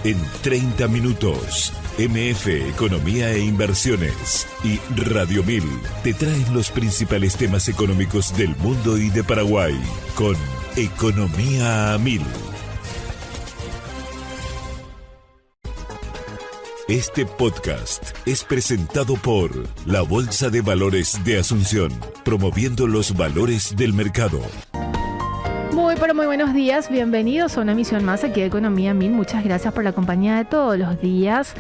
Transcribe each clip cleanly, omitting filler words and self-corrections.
En 30 minutos, MF Economía e Inversiones y Radio 1000 te traen los principales temas económicos del mundo y de Paraguay con Economía a 1000. Este podcast es presentado por la Bolsa de Valores de Asunción, promoviendo los valores del mercado. Muy buenos días, bienvenidos a una emisión más aquí de Economía 1000. Muchas gracias por la compañía de todos los días,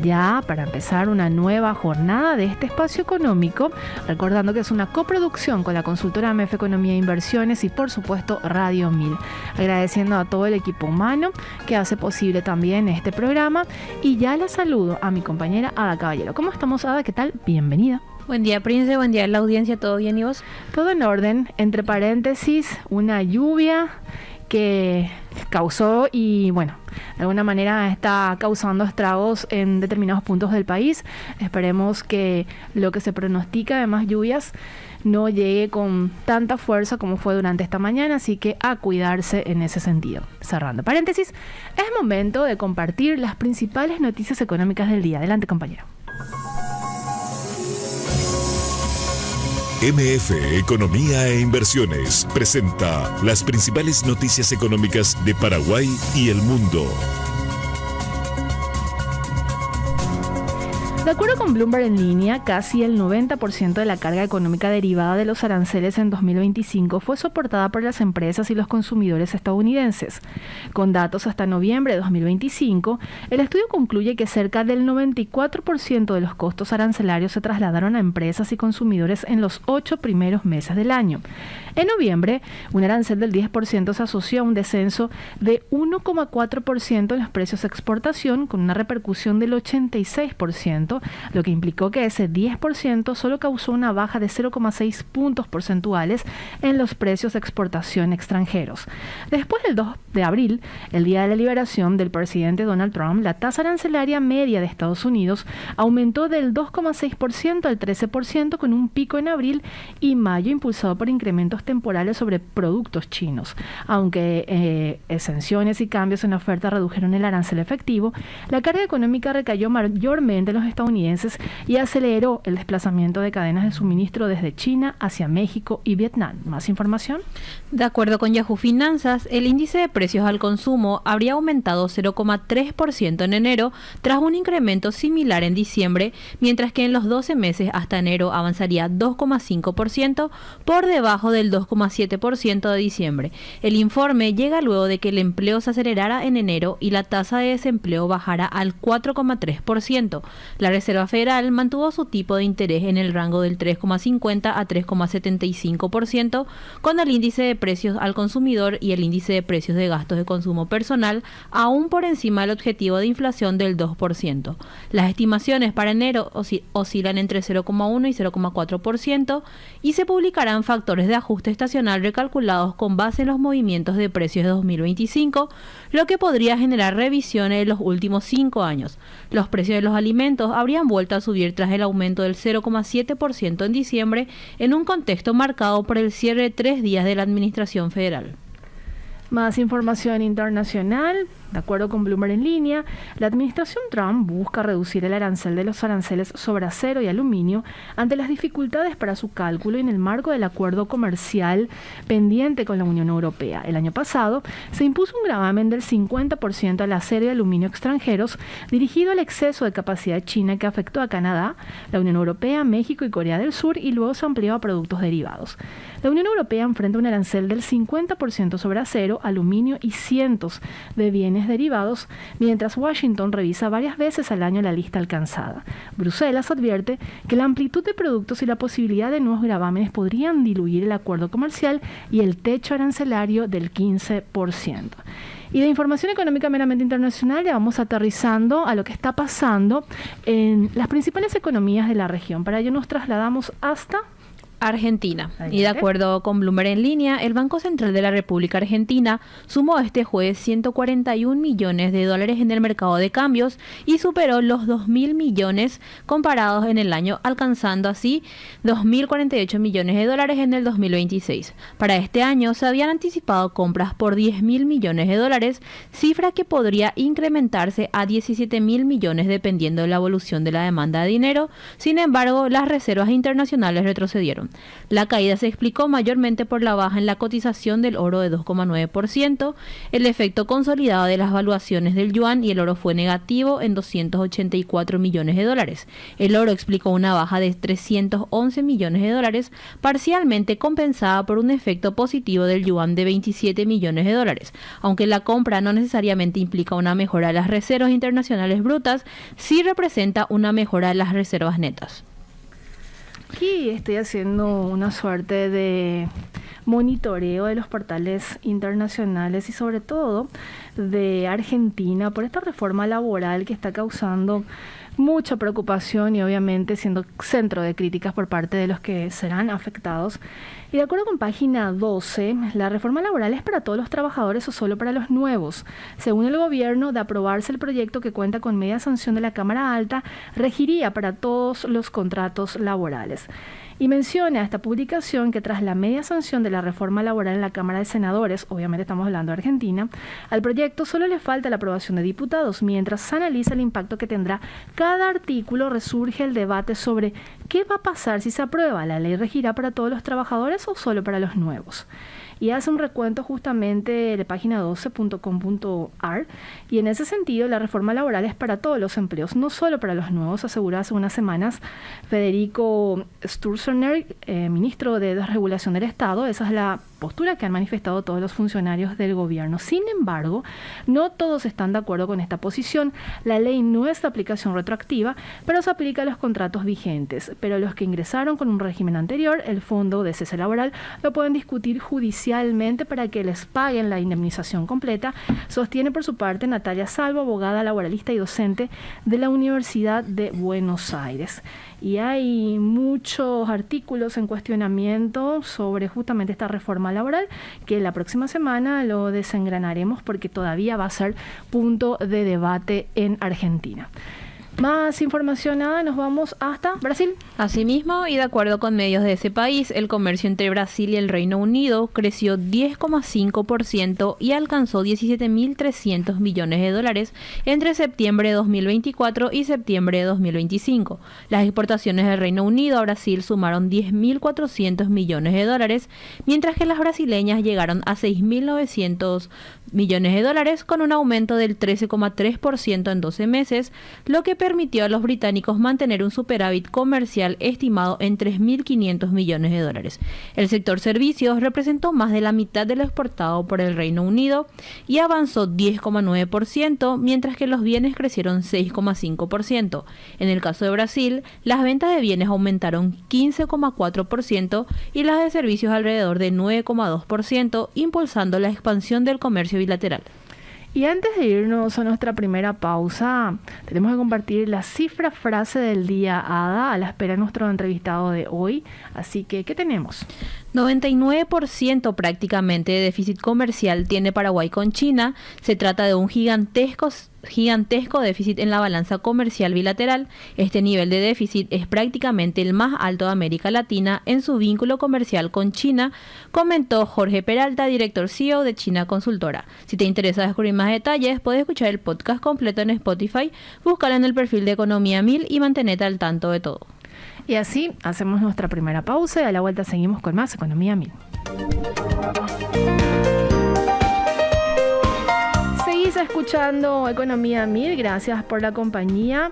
ya para empezar una nueva jornada de este espacio económico, recordando que es una coproducción con la consultora MF Economía e Inversiones y por supuesto Radio 1000. Agradeciendo a todo el equipo humano que hace posible también este programa, y ya la saludo a mi compañera Ada Caballero. ¿Cómo estamos, Ada? ¿Qué tal? Bienvenida. Buen día, Prince, buen día a la audiencia, ¿todo bien y vos? Todo en orden, entre paréntesis, una lluvia que causó y de alguna manera está causando estragos en determinados puntos del país. Esperemos que lo que se pronostica de más lluvias no llegue con tanta fuerza como fue durante esta mañana, así que a cuidarse en ese sentido. Cerrando paréntesis, es momento de compartir las principales noticias económicas del día. Adelante, compañero. MF Economía e Inversiones presenta las principales noticias económicas de Paraguay y el mundo. De acuerdo con Bloomberg en línea, casi el 90% de la carga económica derivada de los aranceles en 2025 fue soportada por las empresas y los consumidores estadounidenses. Con datos hasta noviembre de 2025, el estudio concluye que cerca del 94% de los costos arancelarios se trasladaron a empresas y consumidores en los 8 primeros meses del año. En noviembre, un arancel del 10% se asoció a un descenso de 1,4% en los precios de exportación, con una repercusión del 86%, lo que implicó que ese 10% solo causó una baja de 0,6 puntos porcentuales en los precios de exportación extranjeros. Después del 2 de abril, el día de la liberación del presidente Donald Trump, la tasa arancelaria media de Estados Unidos aumentó del 2,6% al 13%, con un pico en abril y mayo impulsado por incrementos temporales sobre productos chinos. Aunque exenciones y cambios en la oferta redujeron el arancel efectivo, la carga económica recayó mayormente en los estadounidenses y aceleró el desplazamiento de cadenas de suministro desde China hacia México y Vietnam. ¿Más información? De acuerdo con Yahoo Finanzas, el índice de precios al consumo habría aumentado 0,3% en enero, tras un incremento similar en diciembre, mientras que en los 12 meses hasta enero avanzaría 2,5%, por debajo del 2,7% de diciembre. El informe llega luego de que el empleo se acelerara en enero y la tasa de desempleo bajara al 4,3%. La Reserva Federal mantuvo su tipo de interés en el rango del 3,50 a 3,75%, con el índice de precios al consumidor y el índice de precios de gastos de consumo personal aún por encima del objetivo de inflación del 2%. Las estimaciones para enero oscilan entre 0,1 y 0,4% y se publicarán factores de ajuste estacional recalculados con base en los movimientos de precios de 2025, lo que podría generar revisiones en los últimos 5 años. Los precios de los alimentos habrían vuelto a subir tras el aumento del 0,7% en diciembre, en un contexto marcado por el cierre de 3 días de la Administración Federal. Más información internacional. De acuerdo con Bloomberg en línea, la administración Trump busca reducir el arancel de los aranceles sobre acero y aluminio ante las dificultades para su cálculo en el marco del acuerdo comercial pendiente con la Unión Europea. El año pasado se impuso un gravamen del 50% al acero y aluminio extranjeros dirigido al exceso de capacidad china que afectó a Canadá, la Unión Europea, México y Corea del Sur, y luego se amplió a productos derivados. La Unión Europea enfrenta un arancel del 50% sobre acero, aluminio y cientos de bienes derivados, mientras Washington revisa varias veces al año la lista alcanzada. Bruselas advierte que la amplitud de productos y la posibilidad de nuevos gravámenes podrían diluir el acuerdo comercial y el techo arancelario del 15%. Y de información económica meramente internacional ya vamos aterrizando a lo que está pasando en las principales economías de la región. Para ello nos trasladamos hasta Argentina. Adelante. Y de acuerdo con Bloomberg en línea, el Banco Central de la República Argentina sumó este jueves 141 millones de dólares en el mercado de cambios y superó los 2.000 millones comparados en el año, alcanzando así 2.048 millones de dólares en el 2026. Para este año se habían anticipado compras por 10.000 millones de dólares, cifra que podría incrementarse a 17.000 millones dependiendo de la evolución de la demanda de dinero. Sin embargo, las reservas internacionales retrocedieron. La caída se explicó mayormente por la baja en la cotización del oro de 2,9%, el efecto consolidado de las valuaciones del yuan y el oro fue negativo en 284 millones de dólares. El oro explicó una baja de 311 millones de dólares, parcialmente compensada por un efecto positivo del yuan de 27 millones de dólares. Aunque la compra no necesariamente implica una mejora de las reservas internacionales brutas, sí representa una mejora de las reservas netas. Aquí estoy haciendo una suerte de monitoreo de los portales internacionales y sobre todo de Argentina por esta reforma laboral que está causando mucha preocupación y obviamente siendo centro de críticas por parte de los que serán afectados. Y de acuerdo con página 12, la reforma laboral es para todos los trabajadores o solo para los nuevos. Según el gobierno, de aprobarse el proyecto que cuenta con media sanción de la Cámara Alta, regiría para todos los contratos laborales. Y menciona esta publicación que tras la media sanción de la reforma laboral en la Cámara de Senadores, obviamente estamos hablando de Argentina, al proyecto solo le falta la aprobación de diputados. Mientras se analiza el impacto que tendrá cada artículo, resurge el debate sobre qué va a pasar si se aprueba. ¿La ley regirá para todos los trabajadores o solo para los nuevos? Y hace un recuento justamente de página 12.com.ar y en ese sentido la reforma laboral es para todos los empleos, no solo para los nuevos, aseguró hace unas semanas Federico Sturzenegger, ministro de Desregulación del Estado. Esa es la postura que han manifestado todos los funcionarios del gobierno. Sin embargo, no todos están de acuerdo con esta posición. La ley no es de aplicación retroactiva, pero se aplica a los contratos vigentes. Pero los que ingresaron con un régimen anterior, el fondo de cese laboral, lo pueden discutir judicialmente para que les paguen la indemnización completa, sostiene por su parte Natalia Salvo, abogada laboralista y docente de la Universidad de Buenos Aires. Y hay muchos artículos en cuestionamiento sobre justamente esta reforma laboral que la próxima semana lo desengranaremos porque todavía va a ser punto de debate en Argentina. Más información, nada, nos vamos hasta Brasil. Asimismo, y de acuerdo con medios de ese país, el comercio entre Brasil y el Reino Unido creció 10,5% y alcanzó 17.300 millones de dólares entre septiembre de 2024 y septiembre de 2025. Las exportaciones del Reino Unido a Brasil sumaron 10.400 millones de dólares, mientras que las brasileñas llegaron a 6.900 millones de dólares con un aumento del 13,3% en 12 meses, lo que permitió a los británicos mantener un superávit comercial estimado en 3.500 millones de dólares. El sector servicios representó más de la mitad de lo exportado por el Reino Unido y avanzó 10,9%, mientras que los bienes crecieron 6,5%. En el caso de Brasil, las ventas de bienes aumentaron 15,4% y las de servicios alrededor de 9,2%, impulsando la expansión del comercio bilateral. Y antes de irnos a nuestra primera pausa, tenemos que compartir la cifra frase del día, Ada, a la espera de nuestro entrevistado de hoy. Así que, ¿qué tenemos? 99% prácticamente de déficit comercial tiene Paraguay con China. Se trata de un gigantesco déficit en la balanza comercial bilateral. Este nivel de déficit es prácticamente el más alto de América Latina en su vínculo comercial con China, comentó Jorge Peralta, director CEO de China Consultora. Si te interesa descubrir más detalles, puedes escuchar el podcast completo en Spotify, búscalo en el perfil de Economía 1000 y mantenete al tanto de todo. Y así hacemos nuestra primera pausa y a la vuelta seguimos con más Economía 1000. Seguís escuchando Economía 1000, gracias por la compañía.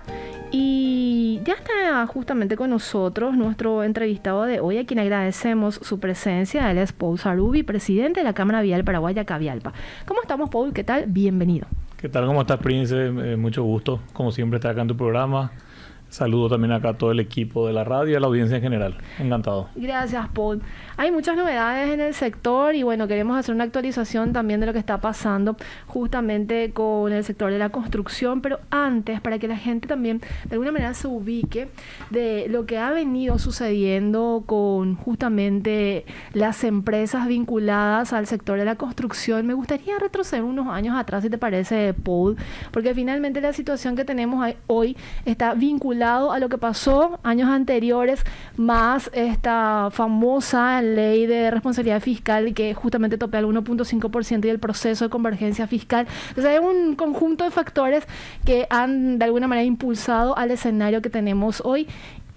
Y ya está justamente con nosotros nuestro entrevistado de hoy, a quien agradecemos su presencia. Él es Paul Sarubi, presidente de la Cámara Vial Paraguaya, Cavialpa. ¿Cómo estamos, Paul? ¿Qué tal? Bienvenido. ¿Qué tal? ¿Cómo estás, Prince? Mucho gusto, como siempre, estar acá en tu programa. Saludo también acá a todo el equipo de la radio y a la audiencia en general. Encantado. Gracias, Paul. Hay muchas novedades en el sector y bueno, queremos hacer una actualización también de lo que está pasando justamente con el sector de la construcción, pero antes, para que la gente también de alguna manera se ubique de lo que ha venido sucediendo con justamente las empresas vinculadas al sector de la construcción, me gustaría retroceder unos años atrás, si te parece, Paul, porque finalmente la situación que tenemos hoy está vinculada a lo que pasó años anteriores, más esta famosa ley de responsabilidad fiscal que justamente topea el 1.5% y el proceso de convergencia fiscal. Entonces hay un conjunto de factores que han de alguna manera impulsado al escenario que tenemos hoy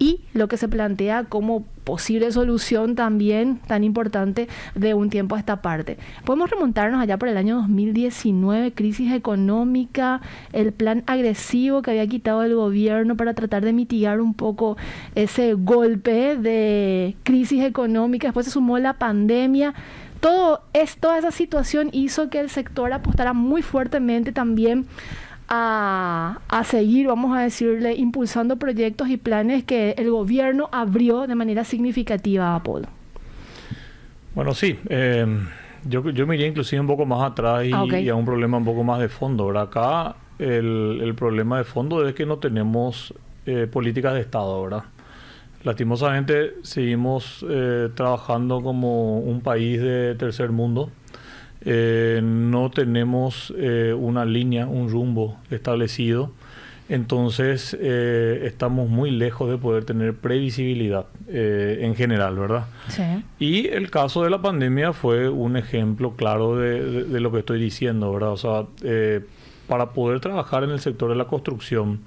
y lo que se plantea como posible solución también tan importante de un tiempo a esta parte. Podemos remontarnos allá por el año 2019, crisis económica, el plan agresivo que había quitado el gobierno para tratar de mitigar un poco ese golpe de crisis económica. Después se sumó la pandemia. Toda esa situación hizo que el sector apostara muy fuertemente también a seguir, vamos a decirle, impulsando proyectos y planes que el gobierno abrió de manera significativa, Apolo. Bueno, sí. Yo me iría inclusive un poco más atrás y a un problema un poco más de fondo. ¿Verdad? Acá el problema de fondo es que no tenemos políticas de Estado, ¿verdad? Lastimosamente seguimos trabajando como un país de tercer mundo. No tenemos una línea, un rumbo establecido, entonces estamos muy lejos de poder tener previsibilidad en general, ¿verdad? Sí. Y el caso de la pandemia fue un ejemplo claro de lo que estoy diciendo, ¿verdad? O sea, para poder trabajar en el sector de la construcción,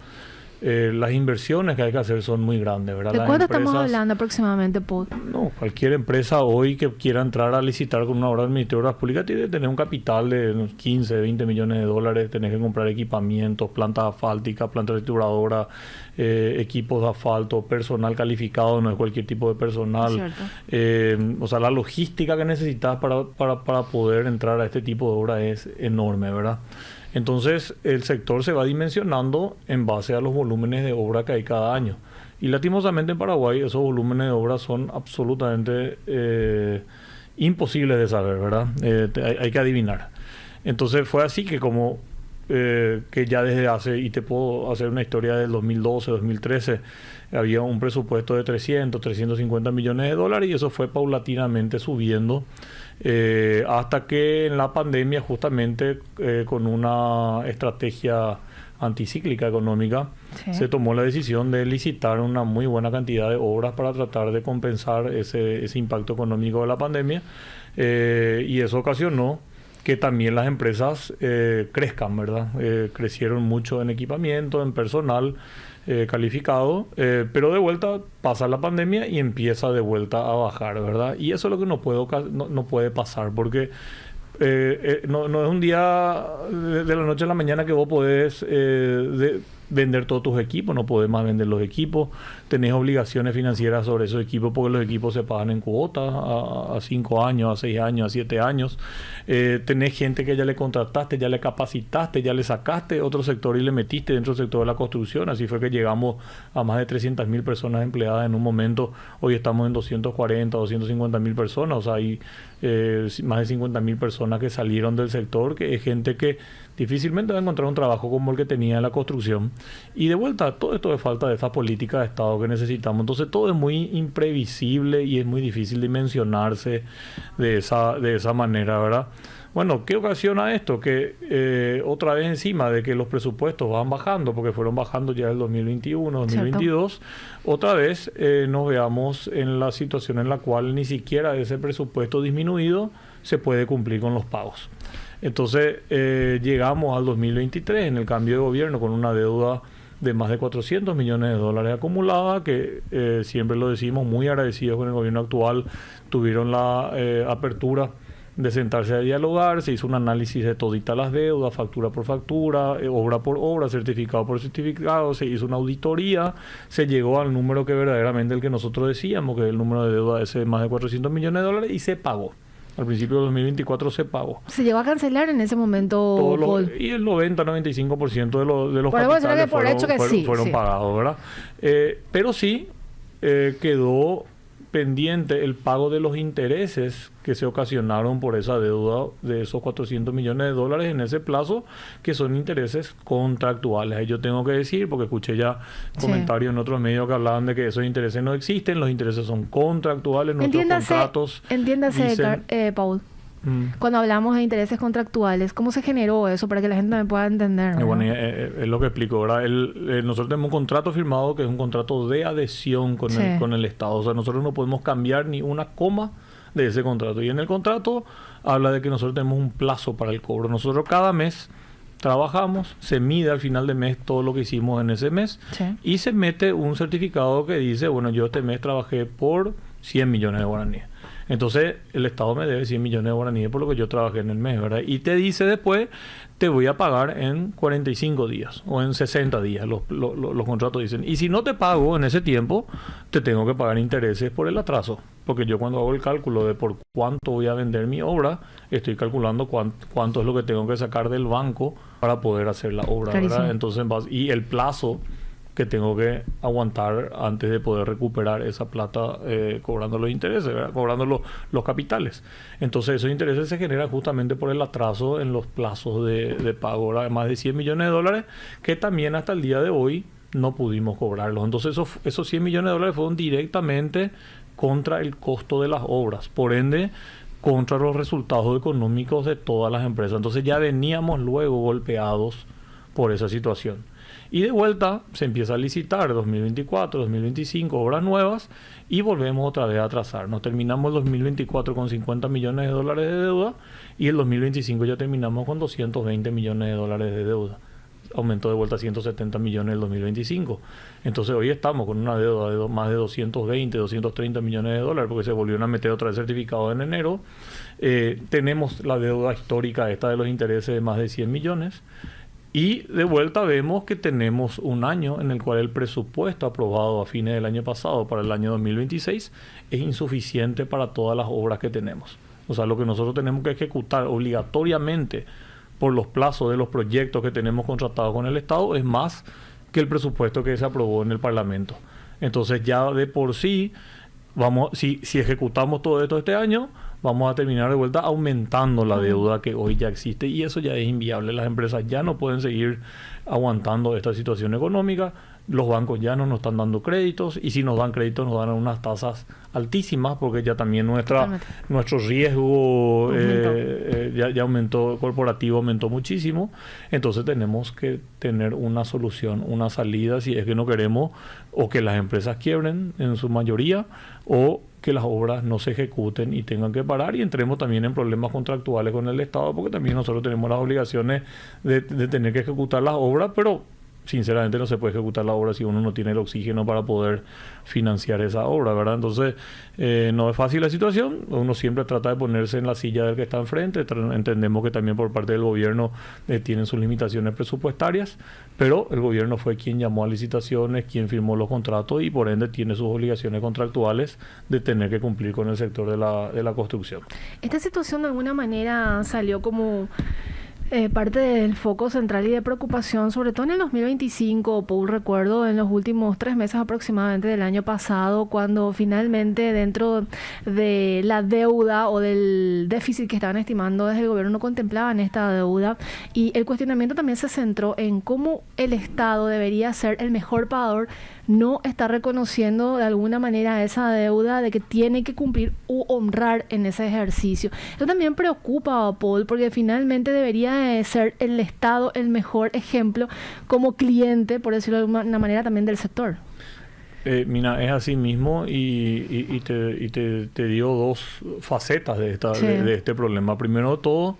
las inversiones que hay que hacer son muy grandes, ¿verdad? ¿De cuánto estamos hablando aproximadamente, Paul? No, cualquier empresa hoy que quiera entrar a licitar con una obra de Ministerio de Obras Públicas tiene que tener un capital de unos 15, 20 millones de dólares, tenés que comprar equipamientos, plantas asfálticas, plantas trituradoras, equipos de asfalto, personal calificado, no es cualquier tipo de personal. O sea, la logística que necesitas para poder entrar a este tipo de obra es enorme, ¿verdad? Entonces, el sector se va dimensionando en base a los volúmenes de obra que hay cada año. Y lastimosamente en Paraguay esos volúmenes de obra son absolutamente imposibles de saber, ¿verdad? Hay que adivinar. Entonces, fue así que como que ya desde hace, y te puedo hacer una historia del 2012, 2013, había un presupuesto de 350 millones de dólares y eso fue paulatinamente subiendo. Hasta que en la pandemia justamente con una estrategia anticíclica económica se tomó la decisión de licitar una muy buena cantidad de obras para tratar de compensar ese impacto económico de la pandemia y eso ocasionó que también las empresas crezcan, ¿verdad? Crecieron mucho en equipamiento, en personal calificado, pero de vuelta pasa la pandemia y empieza de vuelta a bajar, ¿verdad? Y eso es lo que no puede pasar, porque no es un día de la noche a la mañana que vos podés vender todos tus equipos, no podés más vender los equipos, tenés obligaciones financieras sobre esos equipos porque los equipos se pagan en cuotas a 5 años, a 6 años, a 7 años. Tenés gente que ya le contrataste, ya le capacitaste, ya le sacaste otro sector y le metiste dentro del sector de la construcción. Así fue que llegamos a más de 300.000 personas empleadas en un momento. Hoy estamos en 240, 250.000 personas. O sea, hay más de 50.000 personas que salieron del sector, que es gente que difícilmente va a encontrar un trabajo como el que tenía en la construcción. Y de vuelta, todo esto es falta de esa política de Estado que necesitamos. Entonces todo es muy imprevisible y es muy difícil dimensionarse de esa manera, ¿verdad? Bueno, ¿qué ocasiona esto? Que otra vez encima de que los presupuestos van bajando, porque fueron bajando ya el 2021, 2022, ¿cierto? Otra vez nos veamos en la situación en la cual ni siquiera ese presupuesto disminuido se puede cumplir con los pagos. Entonces llegamos al 2023 en el cambio de gobierno con una deuda de más de 400 millones de dólares acumulada, que siempre lo decimos, muy agradecidos con el gobierno actual, tuvieron la apertura de sentarse a dialogar, se hizo un análisis de todita las deudas, factura por factura, obra por obra, certificado por certificado, se hizo una auditoría, se llegó al número que verdaderamente el que nosotros decíamos, que es el número de deuda ese de más de 400 millones de dólares, y se pagó. Al principio de 2024 se pagó. Se llegó a cancelar en ese momento, Paul. Y el 90-95% de los Por capitales fueron pagados, ¿verdad? Pero sí quedó pendiente el pago de los intereses que se ocasionaron por esa deuda de esos $400 millones en ese plazo, que son intereses contractuales. Ahí yo tengo que decir, porque escuché ya comentarios en otros medios que hablaban de que esos intereses no existen, los intereses son contractuales, nuestros contratos. Entiéndase, dicen, Paul. Cuando hablamos de intereses contractuales, ¿cómo se generó eso para que la gente me pueda entender? ¿No? Bueno, es lo que explico, ¿verdad? Nosotros tenemos un contrato firmado que es un contrato de adhesión con el Estado. O sea, nosotros no podemos cambiar ni una coma de ese contrato. Y en el contrato habla de que nosotros tenemos un plazo para el cobro. Nosotros cada mes trabajamos, se mide al final de mes todo lo que hicimos en ese mes y se mete un certificado que dice, bueno, yo este mes trabajé por 100 millones de guaraníes. Entonces, el Estado me debe 100 millones de guaraníes por lo que yo trabajé en el mes, ¿verdad? Y te dice después, te voy a pagar en 45 días o en 60 días, los contratos dicen. Y si no te pago en ese tiempo, te tengo que pagar intereses por el atraso. Porque yo cuando hago el cálculo de por cuánto voy a vender mi obra, estoy calculando cuánto es lo que tengo que sacar del banco para poder hacer la obra, ¿verdad? Entonces, y el plazo que tengo que aguantar antes de poder recuperar esa plata cobrando los intereses, ¿verdad? Cobrando los capitales. Entonces esos intereses se generan justamente por el atraso en los plazos de pago, ¿verdad? Más de 100 millones de dólares que también hasta el día de hoy no pudimos cobrarlos. Entonces esos 100 millones de dólares fueron directamente contra el costo de las obras, por ende contra los resultados económicos de todas las empresas. Entonces ya veníamos luego golpeados por esa situación. Y de vuelta se empieza a licitar 2024, 2025, obras nuevas y volvemos otra vez a atrasar. Nos terminamos el 2024 con 50 millones de dólares de deuda y el 2025 ya terminamos con 220 millones de dólares de deuda. Aumentó de vuelta a 170 millones el 2025. Entonces hoy estamos con una deuda de más de 220, 230 millones de dólares porque se volvieron a meter otra vez certificado en enero. Tenemos la deuda histórica esta de los intereses de más de 100 millones. Y de vuelta vemos que tenemos un año en el cual el presupuesto aprobado a fines del año pasado para el año 2026 es insuficiente para todas las obras que tenemos. O sea, lo que nosotros tenemos que ejecutar obligatoriamente por los plazos de los proyectos que tenemos contratados con el Estado es más que el presupuesto que se aprobó en el Parlamento. Entonces ya de por sí, si ejecutamos todo esto este año, vamos a terminar de vuelta aumentando la deuda que hoy ya existe y eso ya es inviable. Las empresas ya no pueden seguir aguantando esta situación económica. Los bancos ya no nos están dando créditos y si nos dan créditos nos dan unas tasas altísimas porque ya también nuestro riesgo ya aumentó, corporativo aumentó muchísimo. Entonces tenemos que tener una solución, una salida si es que no queremos o que las empresas quiebren en su mayoría o que las obras no se ejecuten y tengan que parar y entremos también en problemas contractuales con el Estado porque también nosotros tenemos las obligaciones de tener que ejecutar las obras, pero sinceramente no se puede ejecutar la obra si uno no tiene el oxígeno para poder financiar esa obra, ¿verdad? Entonces, no es fácil la situación. Uno siempre trata de ponerse en la silla del que está enfrente. Entendemos que también por parte del gobierno tienen sus limitaciones presupuestarias, pero el gobierno fue quien llamó a licitaciones, quien firmó los contratos y por ende tiene sus obligaciones contractuales de tener que cumplir con el sector de la construcción. Esta situación de alguna manera salió como parte del foco central y de preocupación, sobre todo en el 2025, Paul, recuerdo en los últimos 3 meses aproximadamente del año pasado, cuando finalmente dentro de la deuda o del déficit que estaban estimando desde el gobierno no contemplaban esta deuda y el cuestionamiento también se centró en cómo el Estado debería ser el mejor pagador, no está reconociendo de alguna manera esa deuda de que tiene que cumplir u honrar en ese ejercicio. Eso también preocupa a Paul porque finalmente debería ser el Estado el mejor ejemplo como cliente, por decirlo de alguna manera, también del sector. Mira, es así mismo y te dio 2 facetas de este problema. Primero de todo,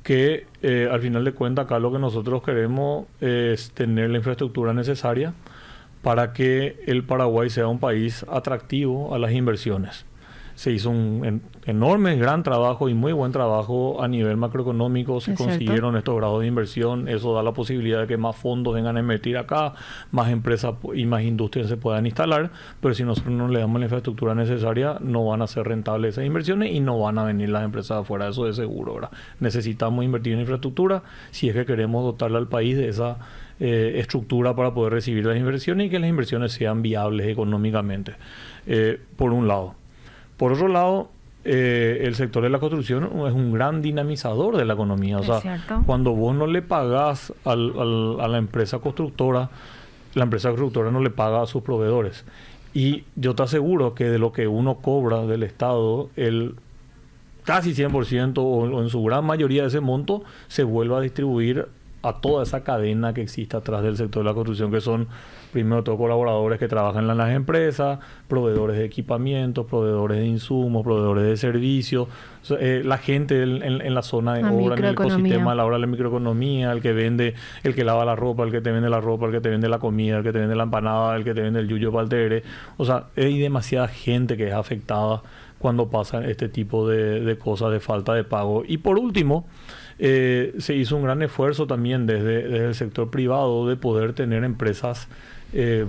que al final de cuentas acá lo que nosotros queremos es tener la infraestructura necesaria para que el Paraguay sea un país atractivo a las inversiones. se hizo un enorme, gran trabajo y muy buen trabajo a nivel macroeconómico. Se consiguieron estos grados de inversión. Eso da la posibilidad de que más fondos vengan a invertir acá, más empresas y más industrias se puedan instalar. Pero si nosotros no le damos la infraestructura necesaria, no van a ser rentables esas inversiones y no van a venir las empresas afuera. Eso es seguro, ¿verdad? Necesitamos invertir en infraestructura si es que queremos dotarle al país de esa estructura para poder recibir las inversiones y que las inversiones sean viables económicamente, por un lado. Por otro lado, el sector de la construcción es un gran dinamizador de la economía. O sea, cuando vos no le pagás a la empresa constructora, la empresa constructora no le paga a sus proveedores. Y yo te aseguro que de lo que uno cobra del Estado, el casi 100% o en su gran mayoría de ese monto se vuelve a distribuir a toda esa cadena que existe atrás del sector de la construcción, que son primero todo colaboradores que trabajan en las empresas, proveedores de equipamientos, proveedores de insumos, proveedores de servicios, la gente en la zona de obra, en el ecosistema, a la hora de la microeconomía, el que vende, el que lava la ropa, el que te vende la ropa, el que te vende la comida, el que te vende la empanada, el que te vende el yuyo paltere. O sea, hay demasiada gente que es afectada cuando pasan este tipo de cosas de falta de pago. Y por último, se hizo un gran esfuerzo también desde el sector privado de poder tener empresas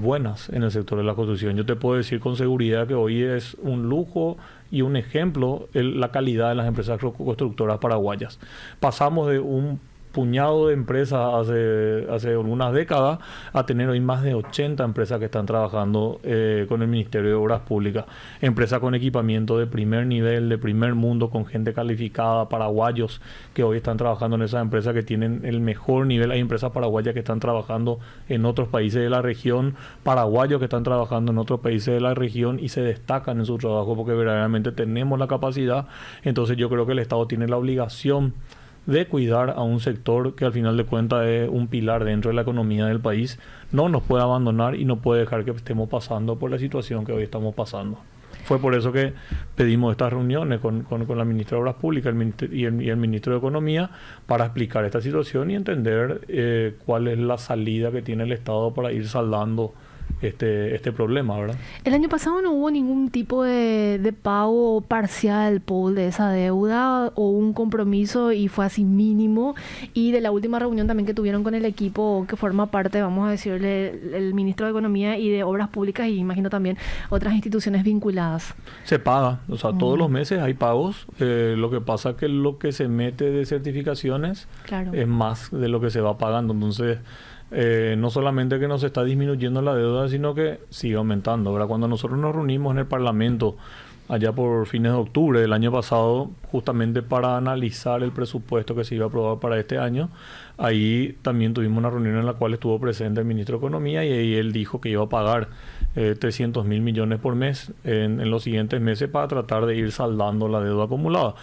buenas en el sector de la construcción. Yo te puedo decir con seguridad que hoy es un lujo y un ejemplo la calidad de las empresas constructoras paraguayas. Pasamos de un puñado de empresas hace algunas décadas a tener hoy más de 80 empresas que están trabajando con el Ministerio de Obras Públicas. Empresas con equipamiento de primer nivel, de primer mundo, con gente calificada, paraguayos que hoy están trabajando en esas empresas que tienen el mejor nivel. Hay empresas paraguayas que están trabajando en otros países de la región, paraguayos que están trabajando en otros países de la región y se destacan en su trabajo porque verdaderamente tenemos la capacidad. Entonces yo creo que el Estado tiene la obligación de cuidar a un sector que al final de cuentas es un pilar dentro de la economía del país. No nos puede abandonar y no puede dejar que estemos pasando por la situación que hoy estamos pasando. Fue por eso que pedimos estas reuniones con la ministra de Obras Públicas y el ministro de Economía para explicar esta situación y entender cuál es la salida que tiene el Estado para ir saldando este problema, ¿verdad? El año pasado no hubo ningún tipo de pago parcial, Paul, de esa deuda o un compromiso y fue así mínimo. Y de la última reunión también que tuvieron con el equipo que forma parte, vamos a decirle, el ministro de Economía y de Obras Públicas y imagino también otras instituciones vinculadas. Se paga, o sea, todos los meses hay pagos. Lo que pasa es que lo que se mete de certificaciones es más de lo que se va pagando. Entonces, no solamente que nos está disminuyendo la deuda, sino que sigue aumentando. ¿Verdad? Cuando nosotros nos reunimos en el Parlamento allá por fines de octubre del año pasado, justamente para analizar el presupuesto que se iba a aprobar para este año, ahí también tuvimos una reunión en la cual estuvo presente el ministro de Economía y ahí él dijo que iba a pagar 300 mil millones por mes en los siguientes meses para tratar de ir saldando la deuda acumulada.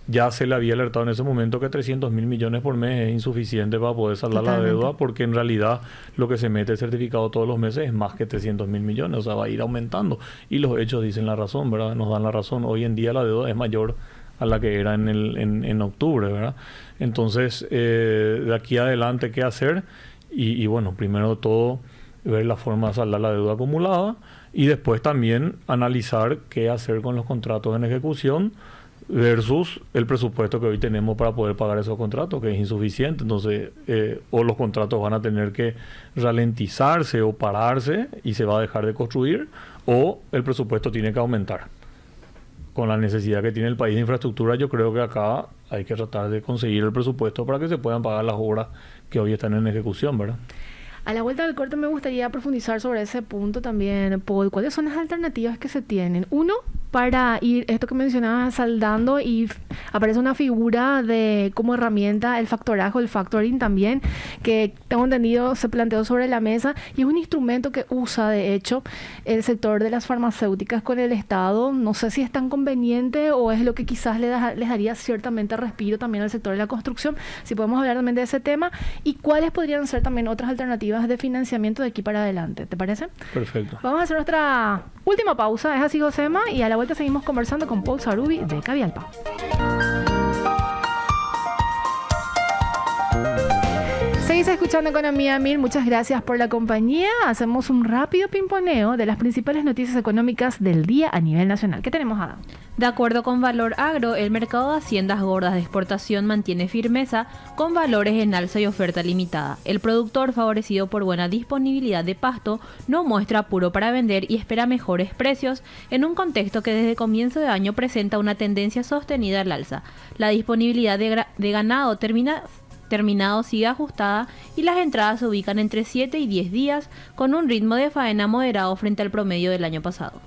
Ya se le había alertado en ese momento que 300 mil millones por mes es insuficiente para poder saldar la deuda, porque en realidad lo que se mete certificado todos los meses es más que 300 mil millones, o sea, va a ir aumentando. Y los hechos dicen la razón, ¿verdad? Nos dan la razón. Hoy en día la deuda es mayor a la que era en octubre, ¿verdad? Entonces, de aquí adelante, ¿qué hacer? Y bueno, primero de todo, ver la forma de saldar la deuda acumulada y después también analizar qué hacer con los contratos en ejecución versus el presupuesto que hoy tenemos para poder pagar esos contratos, que es insuficiente. Entonces, o los contratos van a tener que ralentizarse o pararse y se va a dejar de construir, o el presupuesto tiene que aumentar. Con la necesidad que tiene el país de infraestructura, yo creo que acá hay que tratar de conseguir el presupuesto para que se puedan pagar las obras que hoy están en ejecución, ¿verdad? A la vuelta del corte me gustaría profundizar sobre ese punto también, Paul. ¿Cuáles son las alternativas que se tienen? Uno, para ir, esto que mencionabas, saldando, y aparece una figura de como herramienta el factoraje, el factoring también, que tengo entendido se planteó sobre la mesa y es un instrumento que usa de hecho el sector de las farmacéuticas con el Estado. No sé si es tan conveniente o es lo que quizás les daría ciertamente respiro también al sector de la construcción. Si podemos hablar también de ese tema y cuáles podrían ser también otras alternativas de financiamiento de aquí para adelante. ¿Te parece? Perfecto. Vamos a hacer nuestra última pausa. Es así, Josema, y a la vuelta seguimos conversando con Paul Sarubi de Cavialpa. Seguís escuchando escuchando Economía 1000, muchas gracias por la compañía. Hacemos un rápido pimponeo de las principales noticias económicas del día a nivel nacional. ¿Qué tenemos, Ada? De acuerdo con Valor Agro, el mercado de haciendas gordas de exportación mantiene firmeza con valores en alza y oferta limitada. El productor, favorecido por buena disponibilidad de pasto, no muestra apuro para vender y espera mejores precios en un contexto que desde comienzo de año presenta una tendencia sostenida al alza. La disponibilidad de ganado terminado sigue ajustada y las entradas se ubican entre 7 y 10 días con un ritmo de faena moderado frente al promedio del año pasado.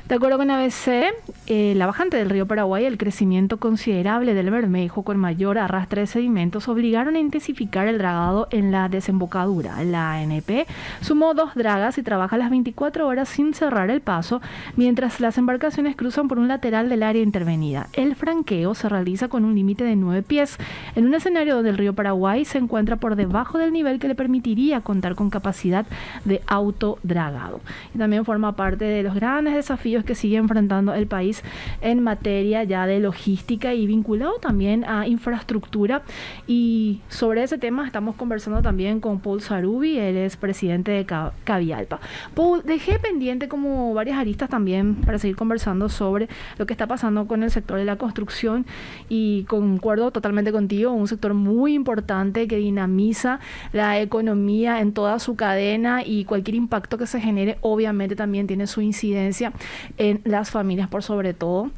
De acuerdo con ABC, la bajante del río Paraguay y el crecimiento considerable del Bermejo con mayor arrastre de sedimentos obligaron a intensificar el dragado en la desembocadura. La ANP sumó 2 dragas y trabaja las 24 horas sin cerrar el paso, mientras las embarcaciones cruzan por un lateral del área intervenida. El franqueo se realiza con un límite de 9 pies, en un escenario donde el río Paraguay se encuentra por debajo del nivel que le permitiría contar con capacidad de autodragado. Y también forma parte de los grandes desafíos que sigue enfrentando el país en materia ya de logística y vinculado también a infraestructura. Y sobre ese tema estamos conversando también con Paul Sarubi, él es presidente de Cavialpa. Paul, dejé pendiente como varias aristas también para seguir conversando sobre lo que está pasando con el sector de la construcción y concuerdo totalmente contigo, un sector muy importante que dinamiza la economía en toda su cadena y cualquier impacto que se genere obviamente también tiene su incidencia en las familias por sobre todo.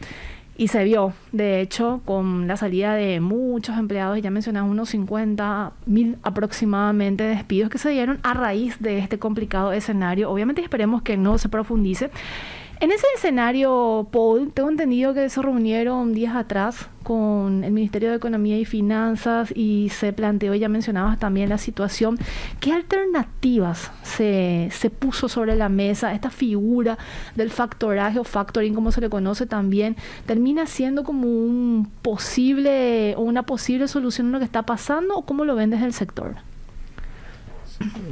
Y se vio, de hecho, con la salida de muchos empleados, ya mencionamos unos 50.000 aproximadamente despidos que se dieron a raíz de este complicado escenario. Obviamente esperemos que no se profundice. En ese escenario, Paul, tengo entendido que se reunieron días atrás con el Ministerio de Economía y Finanzas y se planteó, ya mencionabas también la situación. ¿Qué alternativas se puso sobre la mesa? Esta figura del factoraje o factoring, como se le conoce también, ¿termina siendo como una posible solución a lo que está pasando o cómo lo ven desde el sector?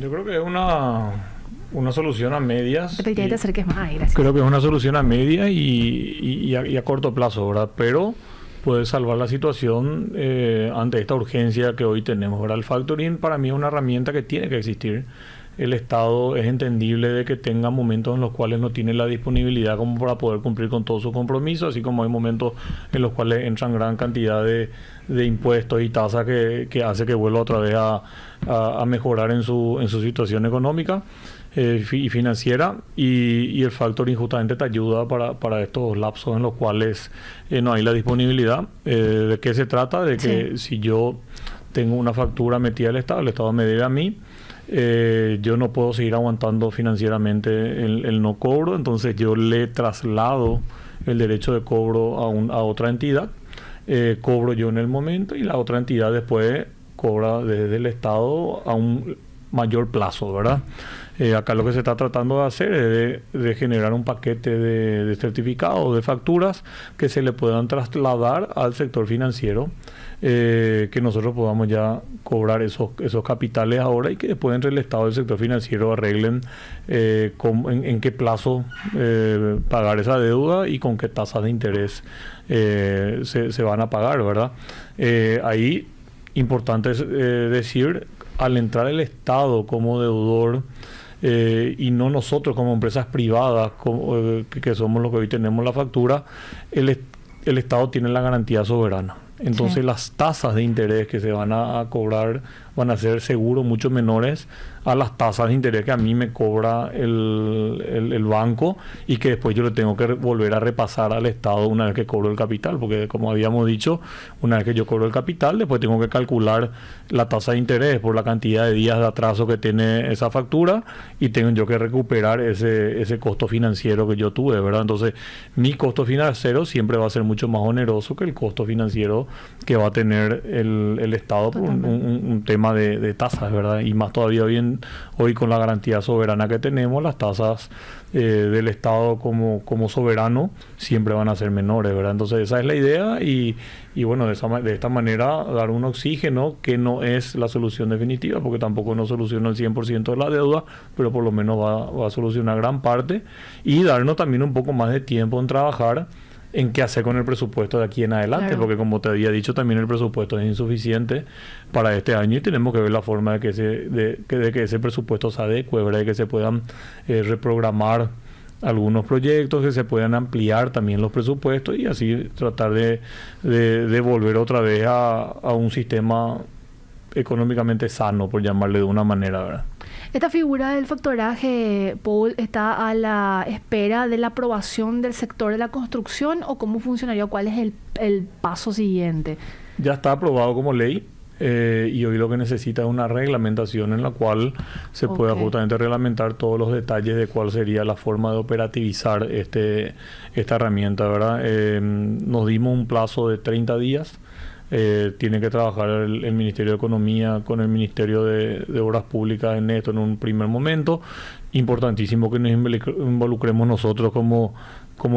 Yo creo que es una solución a medias. Te acerques más, gracias. Creo que es una solución a media y a corto plazo, ¿verdad? Pero puede salvar la situación ante esta urgencia que hoy tenemos, ¿verdad? El factoring para mí es una herramienta que tiene que existir. El Estado es entendible de que tenga momentos en los cuales no tiene la disponibilidad como para poder cumplir con todos sus compromisos, así como hay momentos en los cuales entran gran cantidad de impuestos y tasas que hace que vuelva otra vez a mejorar en su situación económica y financiera, y el factoring justamente te ayuda para estos lapsos en los cuales no hay la disponibilidad. ¿De qué se trata? De que si yo tengo una factura metida al Estado, el Estado me debe a mí, yo no puedo seguir aguantando financieramente el no cobro, entonces yo le traslado el derecho de cobro a otra entidad, cobro yo en el momento y la otra entidad después cobra desde el Estado a un mayor plazo, ¿verdad? Acá lo que se está tratando de hacer es de generar un paquete de certificados, de facturas que se le puedan trasladar al sector financiero, que nosotros podamos ya cobrar esos capitales ahora y que después entre el Estado y el sector financiero arreglen en qué plazo pagar esa deuda y con qué tasas de interés se van a pagar, ¿verdad? Ahí importante es decir, al entrar el Estado como deudor y no nosotros como empresas privadas que somos los que hoy tenemos la factura, el Estado tiene la garantía soberana. Entonces las tasas de interés que se van a cobrar van a ser seguro mucho menores a las tasas de interés que a mí me cobra el banco y que después yo le tengo que volver a repasar al Estado una vez que cobro el capital, porque como habíamos dicho, una vez que yo cobro el capital, después tengo que calcular la tasa de interés por la cantidad de días de atraso que tiene esa factura y tengo yo que recuperar ese costo financiero que yo tuve, ¿verdad? Entonces mi costo financiero siempre va a ser mucho más oneroso que el costo financiero que va a tener el Estado por un tema de tasas, ¿verdad? Y más todavía hoy con la garantía soberana que tenemos, las tasas del Estado como soberano siempre van a ser menores, ¿verdad? Entonces esa es la idea y bueno, de esta manera dar un oxígeno que no es la solución definitiva, porque tampoco no soluciona el 100% de la deuda, pero por lo menos va a solucionar gran parte y darnos también un poco más de tiempo en trabajar en qué hacer con el presupuesto de aquí en adelante, Claro. porque como te había dicho, también el presupuesto es insuficiente para este año y tenemos que ver la forma de que ese presupuesto se adecue, ¿verdad? De que se puedan reprogramar algunos proyectos, que se puedan ampliar también los presupuestos y así tratar de volver otra vez a un sistema económicamente sano, por llamarle de una manera, ¿verdad? Esta figura del factoraje, Paul, ¿está a la espera de la aprobación del sector de la construcción o cómo funcionaría? ¿Cuál es el paso siguiente? Ya está aprobado como ley y hoy lo que necesita es una reglamentación en la cual se pueda justamente reglamentar todos los detalles de cuál sería la forma de operativizar esta herramienta, ¿verdad? Nos dimos un plazo de 30 días. Tiene que trabajar el Ministerio de Economía con el Ministerio de Obras Públicas en esto en un primer momento. Importantísimo que nos involucremos nosotros como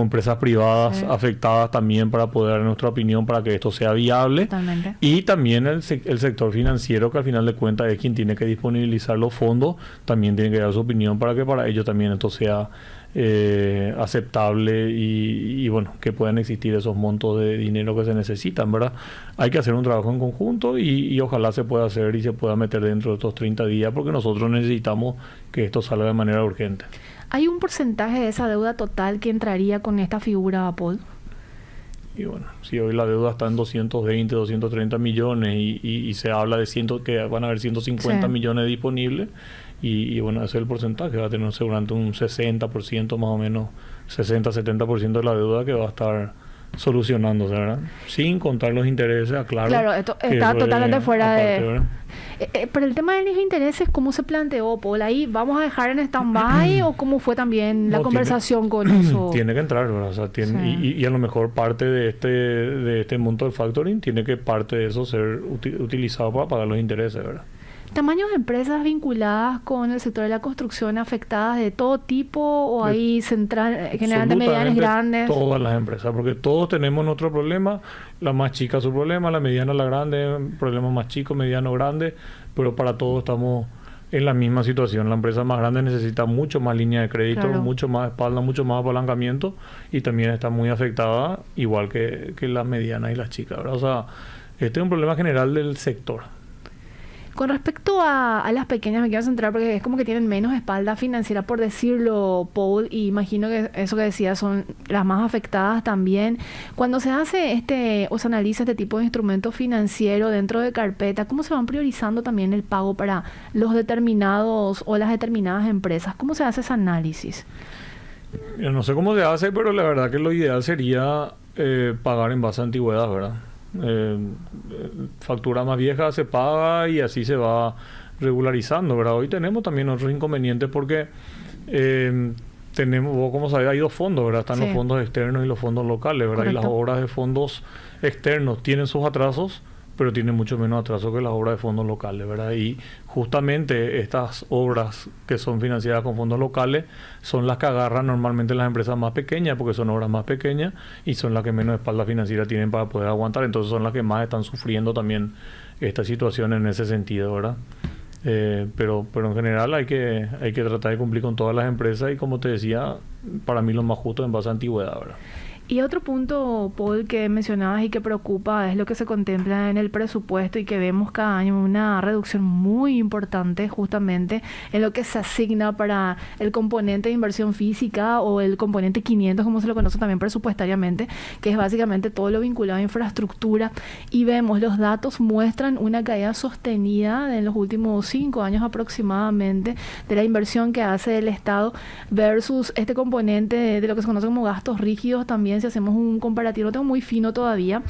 empresas privadas afectadas también para poder dar nuestra opinión para que esto sea viable. Totalmente. Y también el sector financiero, que al final de cuentas es quien tiene que disponibilizar los fondos, también tiene que dar su opinión para que para ellos también esto sea aceptable y bueno, que puedan existir esos montos de dinero que se necesitan, ¿verdad? Hay que hacer un trabajo en conjunto y ojalá se pueda hacer y se pueda meter dentro de estos 30 días porque nosotros necesitamos que esto salga de manera urgente. ¿Hay un porcentaje de esa deuda total que entraría con esta figura, Paul? Y bueno, si hoy la deuda está en 220, 230 millones y se habla de que van a haber 150 millones disponibles y bueno, ese es el porcentaje, va a tener seguramente un 60% más o menos, 60-70% de la deuda que va a estar solucionándose, ¿verdad? Sin contar los intereses, aclaro. Claro, esto está totalmente fuera aparte, de... Pero el tema de los intereses, ¿cómo se planteó, Paul? ¿Ahí vamos a dejar en stand-by o cómo fue también la conversación con eso? Tiene que entrar, ¿verdad? O sea, y a lo mejor parte de este monto del factoring tiene que parte de eso ser utilizado para pagar los intereses, ¿verdad? ¿Tamaños de empresas vinculadas con el sector de la construcción afectadas de todo tipo o hay generalmente medianas grandes? Todas las empresas, porque todos tenemos nuestro problema, la más chica su problema, la mediana la grande, problema más chico, mediano, grande, pero para todos estamos en la misma situación. La empresa más grande necesita mucho más línea de crédito, mucho más espalda, mucho más apalancamiento y también está muy afectada, igual que las medianas y las chicas, ¿verdad? O sea, este es un problema general del sector. Con respecto a las pequeñas, me quiero centrar porque es como que tienen menos espalda financiera, por decirlo, Paul, y imagino que eso que decías son las más afectadas también. Cuando se hace o se analiza este tipo de instrumento financiero dentro de carpeta, ¿cómo se van priorizando también el pago para los determinados o las determinadas empresas? ¿Cómo se hace ese análisis? Yo no sé cómo se hace, pero la verdad que lo ideal sería pagar en base a antigüedad, ¿verdad? Factura más vieja se paga y así se va regularizando, ¿verdad? Hoy tenemos también otros inconvenientes porque tenemos, como sabes, hay dos fondos, ¿verdad? Están los fondos externos y los fondos locales, ¿verdad? Correcto. Y las obras de fondos externos tienen sus atrasos, pero tienen mucho menos atraso que las obras de fondos locales, ¿verdad? Y justamente estas obras que son financiadas con fondos locales son las que agarran normalmente las empresas más pequeñas, porque son obras más pequeñas y son las que menos espalda financiera tienen para poder aguantar, entonces son las que más están sufriendo también esta situación en ese sentido, ¿verdad? Pero en general hay que tratar de cumplir con todas las empresas y como te decía, para mí lo más justo es en base a antigüedad, ¿verdad? Y otro punto, Paul, que mencionabas y que preocupa es lo que se contempla en el presupuesto y que vemos cada año una reducción muy importante justamente en lo que se asigna para el componente de inversión física o el componente 500, como se lo conoce también presupuestariamente, que es básicamente todo lo vinculado a infraestructura. Y vemos, los datos muestran una caída sostenida en los últimos 5 años aproximadamente de la inversión que hace el Estado versus este componente de lo que se conoce como gastos rígidos también. Si hacemos un comparativo, no tengo muy fino todavía,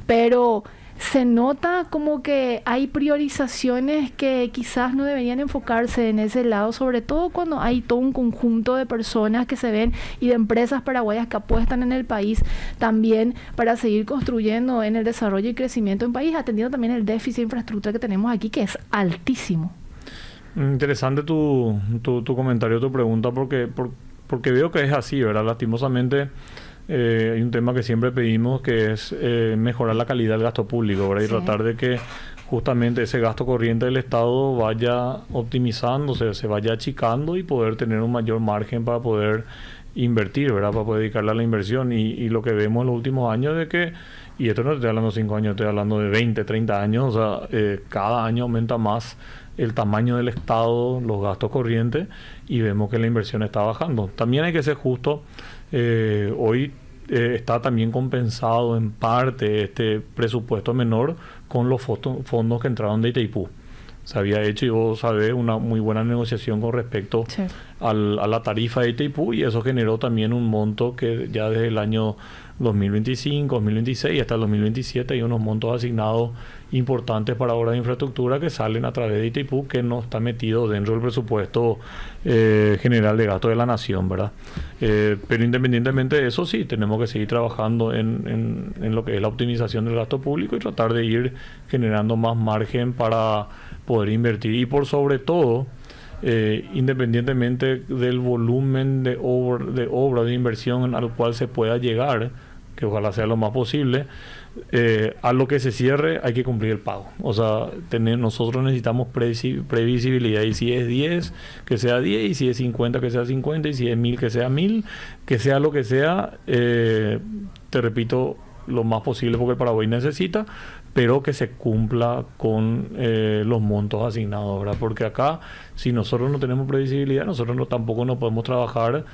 pero se nota como que hay priorizaciones que quizás no deberían enfocarse en ese lado, sobre todo cuando hay todo un conjunto de personas que se ven y de empresas paraguayas que apuestan en el país también para seguir construyendo en el desarrollo y crecimiento en país, atendiendo también el déficit de infraestructura que tenemos aquí, que es altísimo. Interesante tu comentario, tu pregunta, porque veo que es así, ¿verdad? Lastimosamente hay un tema que siempre pedimos, que es mejorar la calidad del gasto público, ¿verdad? Y tratar de que justamente ese gasto corriente del Estado vaya optimizándose, se vaya achicando y poder tener un mayor margen para poder invertir, ¿verdad? Para poder dedicarla a la inversión. Y lo que vemos en los últimos años es que, y esto no estoy hablando de 5 años, estoy hablando de 20, 30 años, o sea, cada año aumenta más el tamaño del Estado, los gastos corrientes, y vemos que la inversión está bajando. También hay que ser justo, hoy está también compensado en parte este presupuesto menor con los fondos que entraron de Itaipú. Se había hecho, y vos sabés, una muy buena negociación con respecto a la tarifa de Itaipú, y eso generó también un monto que ya desde el año 2025, 2026 hasta el 2027 hay unos montos asignados importantes para obras de infraestructura que salen a través de Itaipú, que no está metido dentro del presupuesto general de gasto de la nación, ¿verdad? Pero independientemente de eso, sí, tenemos que seguir trabajando en lo que es la optimización del gasto público y tratar de ir generando más margen para poder invertir. Y por sobre todo, independientemente del volumen de obra de inversión al cual se pueda llegar, que ojalá sea lo más posible, a lo que se cierre hay que cumplir el pago. O sea, nosotros necesitamos previsibilidad, y si es 10, que sea 10, y si es 50, que sea 50, y si es 1000, que sea 1000, que sea lo que sea, te repito, lo más posible, porque el Paraguay necesita, pero que se cumpla con los montos asignados, ¿verdad? Porque acá, si nosotros no tenemos previsibilidad, nosotros tampoco no podemos trabajar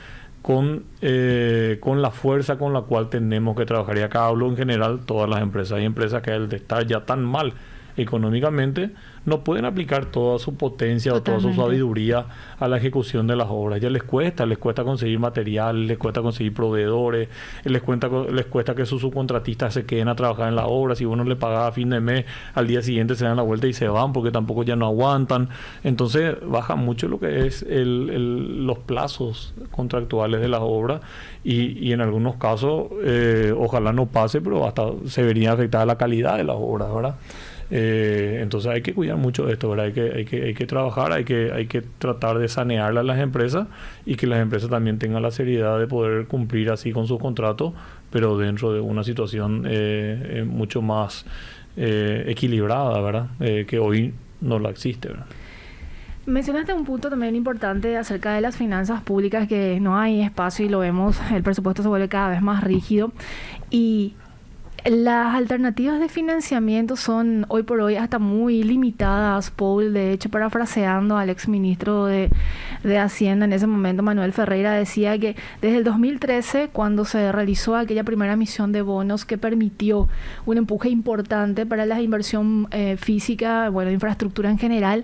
con la fuerza con la cual tenemos que trabajar. Y acá hablo en general todas las empresas. Hay empresas que al de estar ya tan mal económicamente no pueden aplicar toda su potencia o toda su sabiduría a la ejecución de las obras. Ya les cuesta conseguir material, les cuesta conseguir proveedores, les cuesta que sus subcontratistas se queden a trabajar en la obra. Si uno le paga a fin de mes, al día siguiente se dan la vuelta y se van porque tampoco ya no aguantan. Entonces baja mucho lo que es los plazos contractuales de las obras, y en algunos casos ojalá no pase, pero hasta se vería afectada la calidad de las obras, ¿verdad? Entonces hay que cuidar mucho de esto, ¿verdad? Hay que trabajar, hay que tratar de sanearle a las empresas, y que las empresas también tengan la seriedad de poder cumplir así con sus contratos, pero dentro de una situación mucho más equilibrada, ¿verdad? Que hoy no la existe, ¿verdad? Mencionaste un punto también importante acerca de las finanzas públicas, que no hay espacio, y lo vemos, el presupuesto se vuelve cada vez más rígido, y las alternativas de financiamiento son hoy por hoy hasta muy limitadas, Paul. De hecho, parafraseando al exministro de Hacienda en ese momento, Manuel Ferreira, decía que desde el 2013, cuando se realizó aquella primera emisión de bonos que permitió un empuje importante para la inversión física, de infraestructura en general,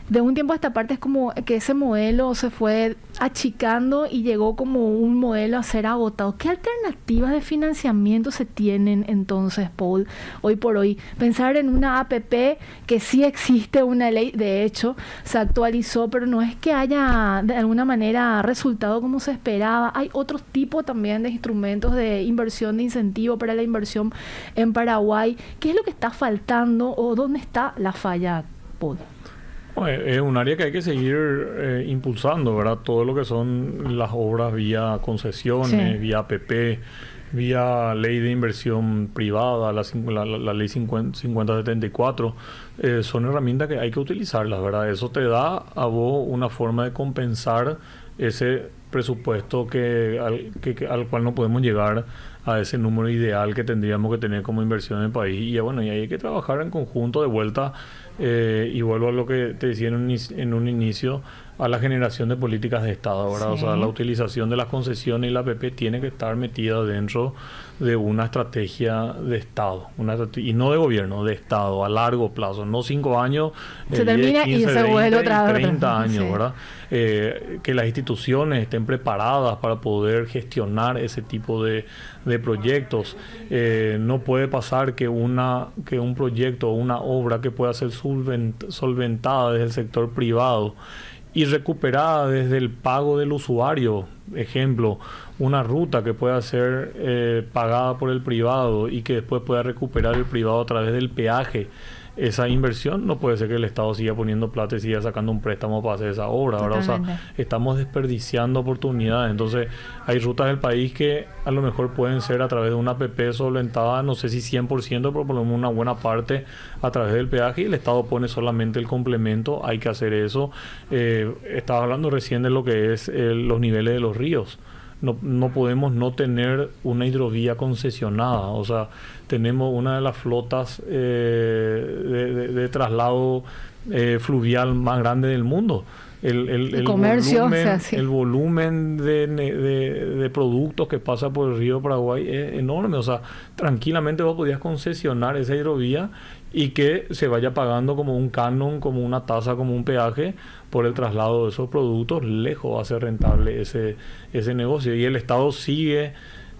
de un tiempo a esta parte es como que ese modelo se fue achicando y llegó como un modelo a ser agotado. ¿Qué alternativas de financiamiento se tienen entonces, Paul, hoy por hoy? Pensar en una APP, que sí existe una ley, de hecho, se actualizó, pero no es que haya de alguna manera resultado como se esperaba. Hay otros tipos también de instrumentos de inversión, de incentivo para la inversión en Paraguay. ¿Qué es lo que está faltando o dónde está la falla, Paul? Es un área que hay que seguir impulsando, ¿verdad? Todo lo que son las obras vía concesiones, vía APP, vía ley de inversión privada, la ley 5074, son herramientas que hay que utilizarlas, ¿verdad? Eso te da a vos una forma de compensar ese presupuesto al cual no podemos llegar a ese número ideal que tendríamos que tener como inversión en el país. Y bueno, y ahí hay que trabajar en conjunto de vuelta, y vuelvo a lo que te decía en un inicio, a la generación de políticas de Estado, ¿verdad? Sí. O sea, la utilización de las concesiones y la APP tiene que estar metida dentro de una estrategia de Estado, y no de gobierno, de Estado, a largo plazo, no 5 años, se termina 15, y se vuelve otra vez 30 años, sí. ¿Verdad? Que las instituciones estén preparadas para poder gestionar ese tipo de proyectos. No puede pasar que un proyecto o una obra que pueda ser solventada desde el sector privado y recuperada desde el pago del usuario, ejemplo, una ruta que pueda ser pagada por el privado y que después pueda recuperar el privado a través del peaje. Esa inversión no puede ser que el Estado siga poniendo plata y siga sacando un préstamo para hacer esa obra, ¿verdad? O sea, estamos desperdiciando oportunidades. Entonces, hay rutas del país que a lo mejor pueden ser a través de una APP solventada, no sé si 100%, pero por lo menos una buena parte a través del peaje, y el Estado pone solamente el complemento. Hay que hacer eso. Estaba hablando recién de lo que es los niveles de los ríos. no podemos no tener una hidrovía concesionada. O sea, tenemos una de las flotas de traslado fluvial más grande del mundo. El comercio, volumen, o sea, sí. El volumen de productos que pasa por el río Paraguay es enorme. O sea, tranquilamente vos podías concesionar esa hidrovía y que se vaya pagando como un canon, como una tasa, como un peaje por el traslado de esos productos. Lejos va a ser rentable ese negocio. Y el Estado sigue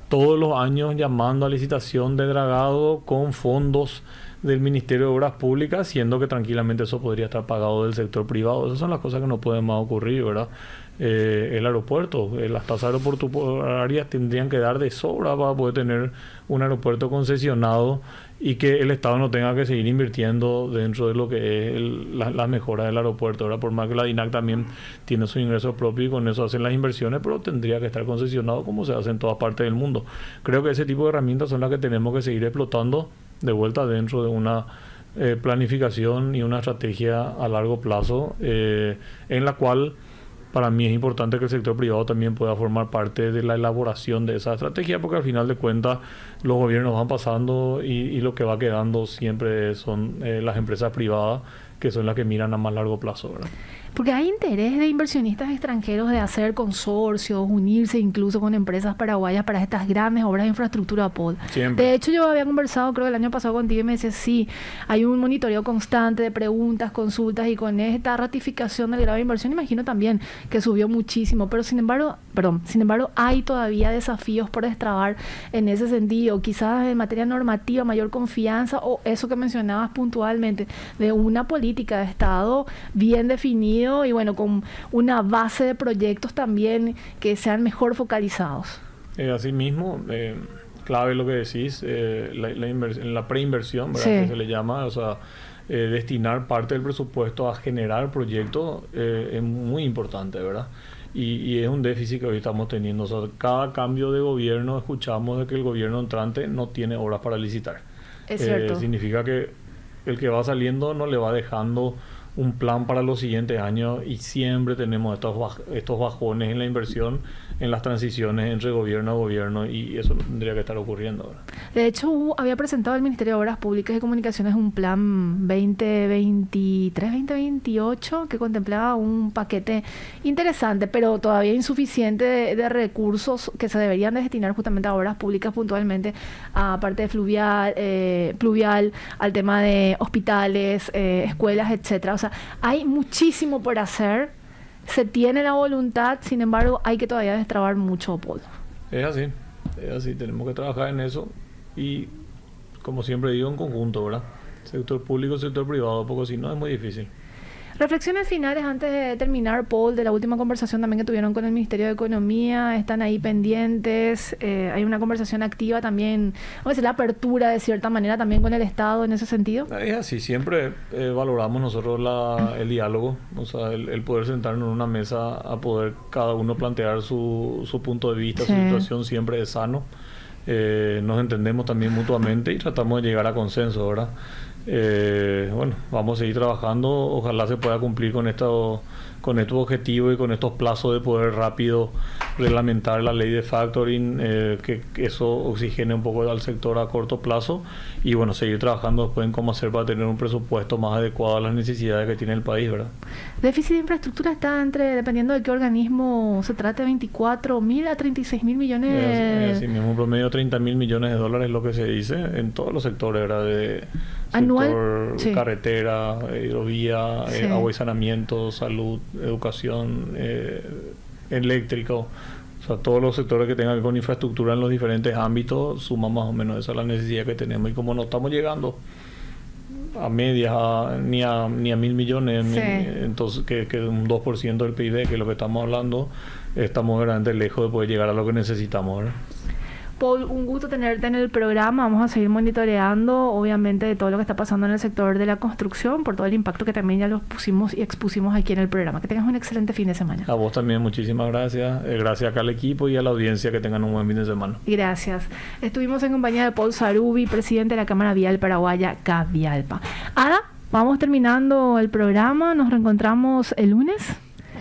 todos los años llamando a licitación de dragado con fondos del Ministerio de Obras Públicas, siendo que tranquilamente eso podría estar pagado del sector privado. Esas son las cosas que no pueden más ocurrir, ¿verdad? El aeropuerto, las tasas aeroportuarias tendrían que dar de sobra para poder tener un aeropuerto concesionado y que el Estado no tenga que seguir invirtiendo dentro de lo que es la mejora del aeropuerto, ¿verdad? Por más que la DINAC también tiene sus ingresos propios y con eso hacen las inversiones, pero tendría que estar concesionado como se hace en todas partes del mundo. Creo que ese tipo de herramientas son las que tenemos que seguir explotando de vuelta dentro de una planificación y una estrategia a largo plazo, en la cual para mí es importante que el sector privado también pueda formar parte de la elaboración de esa estrategia, porque al final de cuentas los gobiernos van pasando y lo que va quedando siempre son las empresas privadas, que son las que miran a más largo plazo, ¿verdad? Porque hay interés de inversionistas extranjeros de hacer consorcios, unirse incluso con empresas paraguayas para estas grandes obras de infraestructura, Paul. Siempre. De hecho, yo había conversado, creo, el año pasado contigo y me decías, sí, hay un monitoreo constante de preguntas, consultas, y con esta ratificación del grado de inversión, imagino también que subió muchísimo. Pero sin embargo, hay todavía desafíos por destrabar en ese sentido. Quizás en materia normativa, mayor confianza, o eso que mencionabas puntualmente, de una política de Estado bien definida y bueno, con una base de proyectos también que sean mejor focalizados. Asimismo, clave lo que decís, la preinversión, ¿verdad? Sí. Que se le llama, o sea, destinar parte del presupuesto a generar proyectos es muy importante, ¿verdad? Y es un déficit que hoy estamos teniendo. O sea, cada cambio de gobierno escuchamos de que el gobierno entrante no tiene obras para licitar. Es cierto. Significa que el que va saliendo no le va dejando un plan para los siguientes años y siempre tenemos estos bajones en la inversión, en las transiciones entre gobierno a gobierno, y eso no tendría que estar ocurriendo ahora. De hecho, había presentado el Ministerio de Obras Públicas y Comunicaciones un plan 2023-2028 que contemplaba un paquete interesante, pero todavía insuficiente de recursos que se deberían de destinar justamente a obras públicas, puntualmente a parte de pluvial, al tema de hospitales, escuelas, etcétera. O sea, hay muchísimo por hacer. Se tiene la voluntad, sin embargo, hay que todavía destrabar mucho, Paul. Es así, tenemos que trabajar en eso y, como siempre digo, en conjunto, ¿verdad? Sector público, sector privado, porque si no es muy difícil. Reflexiones finales antes de terminar, Paul, de la última conversación también que tuvieron con el Ministerio de Economía. Están ahí pendientes, hay una conversación activa también, vamos a decir, la apertura de cierta manera también con el Estado en ese sentido. Es así, siempre valoramos nosotros el diálogo, o sea, el poder sentarnos en una mesa a poder cada uno plantear su punto de vista, sí. Su situación, siempre es sano. Nos entendemos también mutuamente y tratamos de llegar a consenso, ¿verdad? Bueno, vamos a seguir trabajando, ojalá se pueda cumplir con estos objetivos y con estos plazos de poder rápido reglamentar la ley de factoring, que eso oxigene un poco al sector a corto plazo, y bueno, seguir trabajando después en cómo hacer para tener un presupuesto más adecuado a las necesidades que tiene el país, ¿verdad? Déficit de infraestructura está dependiendo de qué organismo se trate, 24.000 a 36.000 millones. Así mismo, un promedio de 30.000 millones de dólares es lo que se dice en todos los sectores, ¿verdad? De anual, sector, sí. Carretera, hidrovía, sí. Agua y saneamiento, salud, educación, eléctrico. O sea, todos los sectores que tengan que ver con infraestructura en los diferentes ámbitos, suma más o menos esa es la necesidad que tenemos. Y como no estamos llegando a medias, ni a 1.000 millones, sí. Entonces que un 2% del PIB, que es lo que estamos hablando, estamos realmente lejos de poder llegar a lo que necesitamos, ¿verdad? Paul, un gusto tenerte en el programa. Vamos a seguir monitoreando, obviamente, de todo lo que está pasando en el sector de la construcción, por todo el impacto que también ya los pusimos y expusimos aquí en el programa. Que tengas un excelente fin de semana. A vos también, muchísimas gracias. Gracias acá al equipo y a la audiencia, que tengan un buen fin de semana. Gracias. Estuvimos en compañía de Paul Sarubi, presidente de la Cámara Vial Paraguaya, Cavialpa. Ada, vamos terminando el programa. Nos reencontramos el lunes.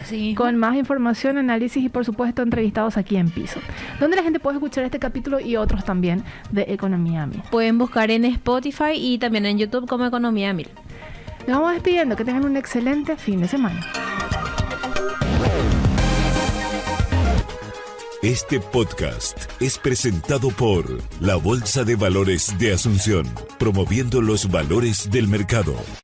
Sí. Con más información, análisis y por supuesto entrevistados aquí en Piso, donde la gente puede escuchar este capítulo y otros también de Economía a Mil. Pueden buscar en Spotify y también en YouTube como Economía a Mil. Nos vamos despidiendo, que tengan un excelente fin de semana. Este podcast es presentado por la Bolsa de Valores de Asunción, promoviendo los valores del mercado.